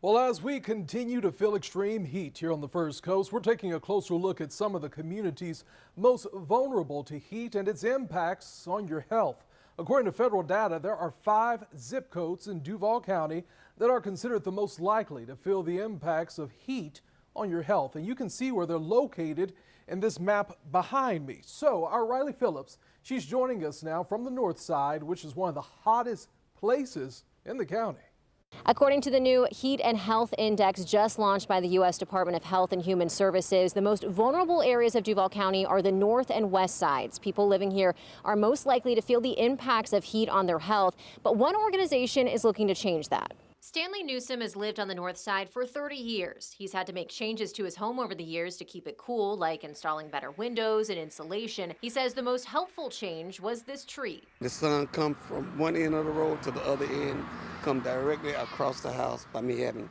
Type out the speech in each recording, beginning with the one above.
Well, as we continue to feel extreme heat here on the First Coast, we're taking a closer look at some of the communities most vulnerable to heat and its impacts on your health. According to federal data, there are 5 zip codes in Duval County that are considered the most likely to feel the impacts of heat on your health. And you can see where they're located in this map behind me. So our Riley Phillips, she's joining us now from the north side, which is one of the hottest places in the county. According to the new Heat and Health Index just launched by the U.S. Department of Health and Human Services, the most vulnerable areas of Duval County are the north and west sides. People living here are most likely to feel the impacts of heat on their health, but one organization is looking to change that. Stanley Newsom has lived on the north side for 30 years. He's had to make changes to his home over the years to keep it cool, like installing better windows and insulation. He says the most helpful change was this tree. The sun comes from one end of the road to the other end, come directly across the house. By me having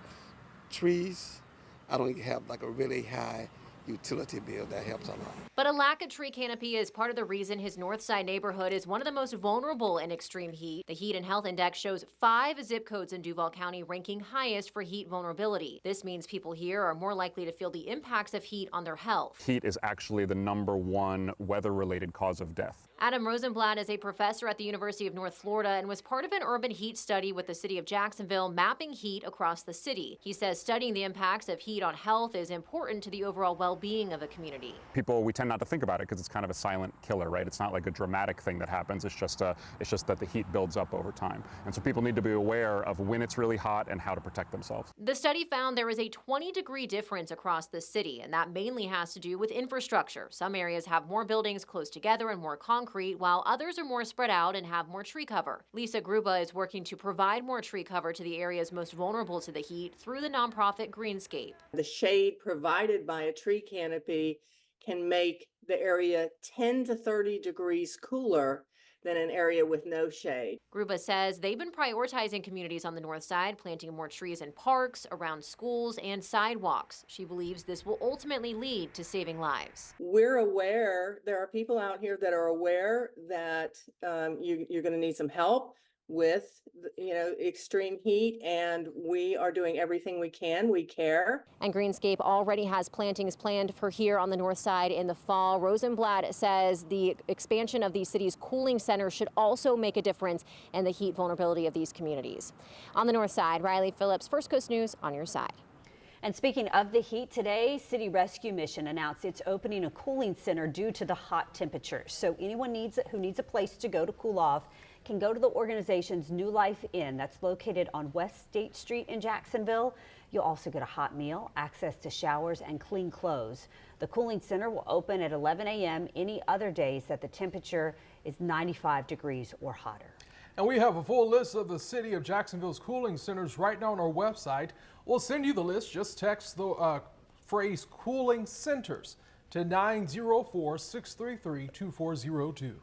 trees, I don't have like a really high utility bill. That helps a lot. But a lack of tree canopy is part of the reason his north side neighborhood is one of the most vulnerable in extreme heat. The Heat and Health Index shows 5 zip codes in Duval County ranking highest for heat vulnerability. This means people here are more likely to feel the impacts of heat on their health. Heat is actually the #1 weather-related cause of death. Adam Rosenblatt is a professor at the University of North Florida and was part of an urban heat study with the city of Jacksonville mapping heat across the city. He says studying the impacts of heat on health is important to the overall well-being of a community. We tend not to think about it because it's kind of a silent killer, right? It's not like a dramatic thing that happens. It's just that the heat builds up over time. And so people need to be aware of when it's really hot and how to protect themselves. The study found there is a 20-degree difference across the city, and that mainly has to do with infrastructure. Some areas have more buildings close together and more concrete, while others are more spread out and have more tree cover. Lisa Gruba is working to provide more tree cover to the areas most vulnerable to the heat through the nonprofit Greenscape. The shade provided by a tree canopy can make the area 10 to 30 degrees cooler than an area with no shade. Gruba says they've been prioritizing communities on the north side, planting more trees in parks, around schools, and sidewalks. She believes this will ultimately lead to saving lives. We're aware, there are people out here that are aware that you're going to need some help with, extreme heat, and we are doing everything we can. We care. And Greenscape already has plantings planned for here on the north side in the fall. Rosenblatt says the expansion of these cities' cooling centers should also make a difference in the heat vulnerability of these communities. On the north side, Riley Phillips, First Coast News, on your side. And speaking of the heat today, City Rescue Mission announced it's opening a cooling center due to the hot temperatures. So anyone who needs a place to go to cool off can go to the organization's New Life Inn that's located on West State Street in Jacksonville. You'll also get a hot meal, access to showers, and clean clothes. The cooling center will open at 11 a.m. any other days that the temperature is 95 degrees or hotter. And we have a full list of the city of Jacksonville's cooling centers right now on our website. We'll send you the list. Just text the phrase cooling centers to 904-633-2402.